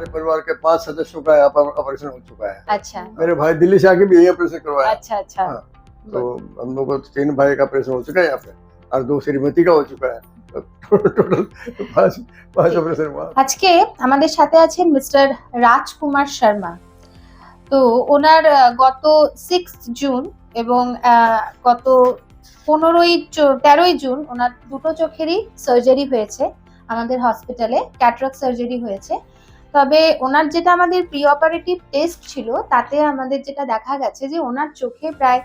हमारे परिवार के 5 सदस्यों का ऑपरेशन हो चुका है। अच्छा मेरे भाई दिल्ली से आके भी यही ऑपरेशन करवाया। अच्छा अच्छा हाँ, तो हम लोग को 3 भाई का ऑपरेशन हो चुका है यहाँ पे, और 2 श्रीमती का हो चुका है। টোটাল 5 অপারেশন हुआ। আজকে আমাদের সাথে আছেন মিস্টার রাজকুমার শর্মা। তো ওনার গত 6 জুন এবং গত 13ই জুন ওনার দুটো চোখেরই সার্জারি হয়েছে আমাদের হসপিটালে, ক্যাটারাক্ট সার্জারি হয়েছে। তবে ওনার যেটা আমাদের প্রি অপারেটিভ টেস্ট ছিল তাতে আমাদের যেটা দেখা গেছে যে ওনার চোখে প্রায়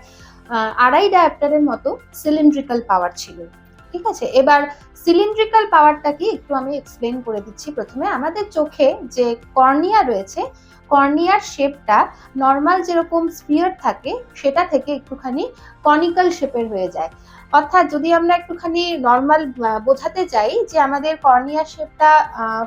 2.5 ডায়োপ্টারের মতো সিলিন্ড্রিক্যাল পাওয়ার ছিল। ঠিক আছে, এবার সিলিন্ড্রিক্যাল পাওয়ারটা কি একটু আমি এক্সপ্লেন করে দিচ্ছি। প্রথমে আমাদের চোখে যে কর্নিয়া রয়েছে, কর্নিয়ার শেপটা নর্মাল যেরকম স্ফিয়ার থাকে সেটা থেকে একটুখানি কনিক্যাল শেপের হয়ে যায়। অর্থাৎ যদি আমরা একটুখানি নর্মাল বোঝাতে চাই যে আমাদের কর্নিয়ার শেপটা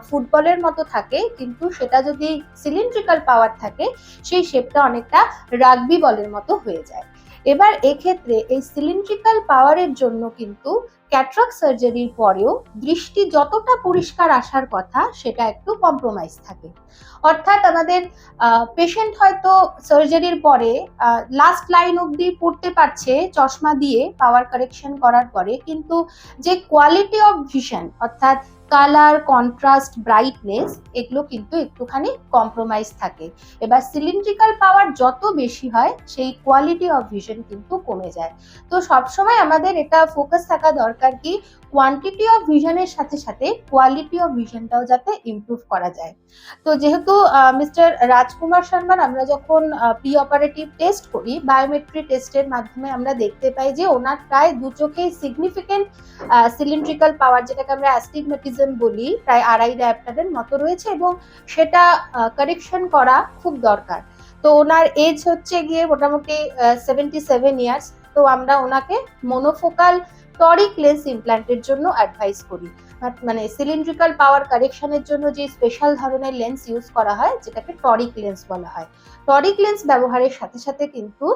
ফুটবলের মতো থাকে, কিন্তু সেটা যদি সিলিন্ড্রিক্যাল পাওয়ার থাকে সেই শেপটা অনেকটা রাগবি বলের মতো হয়ে যায়। এবার এক্ষেত্রে এই সিলিন্ড্রিক্যাল পাওয়ারের জন্য কিন্তু ক্যাটারাক্ট সার্জারির পরেও দৃষ্টি যতটা পরিষ্কার আসার কথা সেটা একটু কম্প্রোমাইজ থাকে। অর্থাৎ আমাদের পেশেন্ট হয়তো সার্জারির পরে লাস্ট লাইন অবধি পড়তে পারছে চশমা দিয়ে পাওয়ার কারেকশন করার পরে, কিন্তু যে কোয়ালিটি অফ ভিশন অর্থাৎ কালার, কন্ট্রাস্ট, ব্রাইটনেস এগুলো কিন্তু একটুখানি কম্প্রোমাইজ থাকে। এবার সিলিন্ড্রিক্যাল পাওয়ার যত বেশি হয় সেই কোয়ালিটি অফ ভিশন কিন্তু কমে যায়। তো সবসময় আমাদের এটা ফোকাস থাকা দরকার কি কোয়ান্টিটি অফ ভিশনের সাথে সাথে কোয়ালিটি অফ ভিশনটাও যাতে ইমপ্রুভ করা যায়। তো যেহেতু মিস্টার রাজকুমার শর্মার আমরা যখন প্রি অপারেটিভ টেস্ট করি, বায়োমেট্রি টেস্টের মাধ্যমে আমরা দেখতে পাই যে ওনার প্রায় দু চোখে সিগনিফিকেন্ট সিলিন্ড্রিক্যাল পাওয়ার, যেটাকে আমরা অ্যাস্টিগমেটিজম বলি, প্রায় 2.5 ডায়োপ্টারের মতো রয়েছে এবং সেটা কারেকশন করা খুব দরকার। তো ওনার এজ হচ্ছে গিয়ে মোটামুটি 77 ইয়ার্স। তো আমরা ওনাকে মোনোফোকাল টরিক লেন্স ইমপ্ল্যান্টের জন্য অ্যাডভাইস করি। মানে সিলিন্ড্রিক্যাল পাওয়ার কারেকশনের জন্য যে স্পেশাল ধরনের লেন্স ইউজ করা হয় যেটাকে টরিক লেন্স বলা হয়। টরিক লেন্স ব্যবহারের সাথে সাথে কিন্তু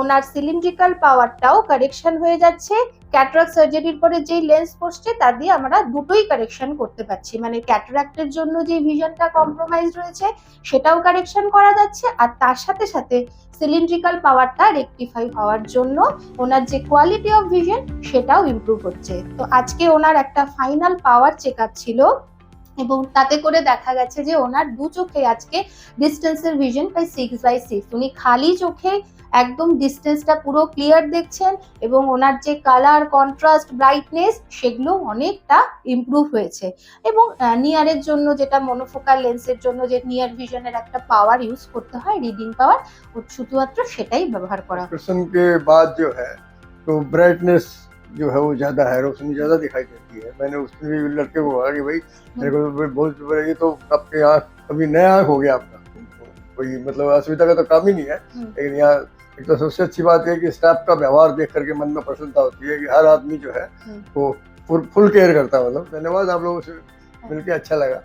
ওনার সিলিন্ড্রিক্যাল পাওয়ারটাও কারেকশন হয়ে যাচ্ছে। ক্যাটারাক্ট সার্জারির পরে যেই লেন্স বসছে তা দিয়ে আমরা দুটোই কারেকশন করতে পারছি, মানে ক্যাটারাক্টের জন্য যে ভিশনটা কম্প্রোমাইজ রয়েছে সেটাও কারেকশন করা যাচ্ছে, আর তার সাথে সাথে সিলিন্ড্রিক্যাল পাওয়ারটা রেকটিফাই হওয়ার জন্য ওনার যে কোয়ালিটি অফ ভিশন সেটাও ইমপ্রুভ হচ্ছে। তো আজকে ওনার একটা ফাইনাল পাওয়ার চেক আপ ছিল এবং তাতে করে দেখা গেছে যে ওনার দু চোখে আজকে ডিস্টেন্সের ভিশন প্রায় 6/6। উনি খালি চোখে একদম ডিস্টেন্সটা পুরো ক্লিয়ার দেখছেন এবং ওনার যে কালার, কন্ট্রাস্ট, ব্রাইটনেস সেগুলো অনেকটা ইমপ্রুভ হয়েছে। এবং নিয়ারের জন্য যেটা মোনোফোকাল লেন্সের জন্য যে নিয়ার ভিশনের একটা পাওয়ার ইউজ করতে হয়, রিডিং পাওয়ার, শুধুমাত্র সেটাই ব্যবহার করা। ऑपरेशन के बाद जो है तो ब्राइटनेस जो है वो ज्यादा है, रोशनी ज्यादा दिखाई देती है। मैंने उसमें भी लड़के को कहा कि भाई मेरे को बहुत ये तो आपके आँख अभी नया आँख हो गया आपका, कोई मतलब असुविधा का तो काम ही नहीं है। लेकिन यहाँ एक तो सबसे अच्छी बात है कि स्टाफ का व्यवहार देख करके मन में प्रसन्नता होती है कि हर आदमी जो है वो फुल केयर करता है। मतलब धन्यवाद, आप लोगों से मिलकर अच्छा लगा।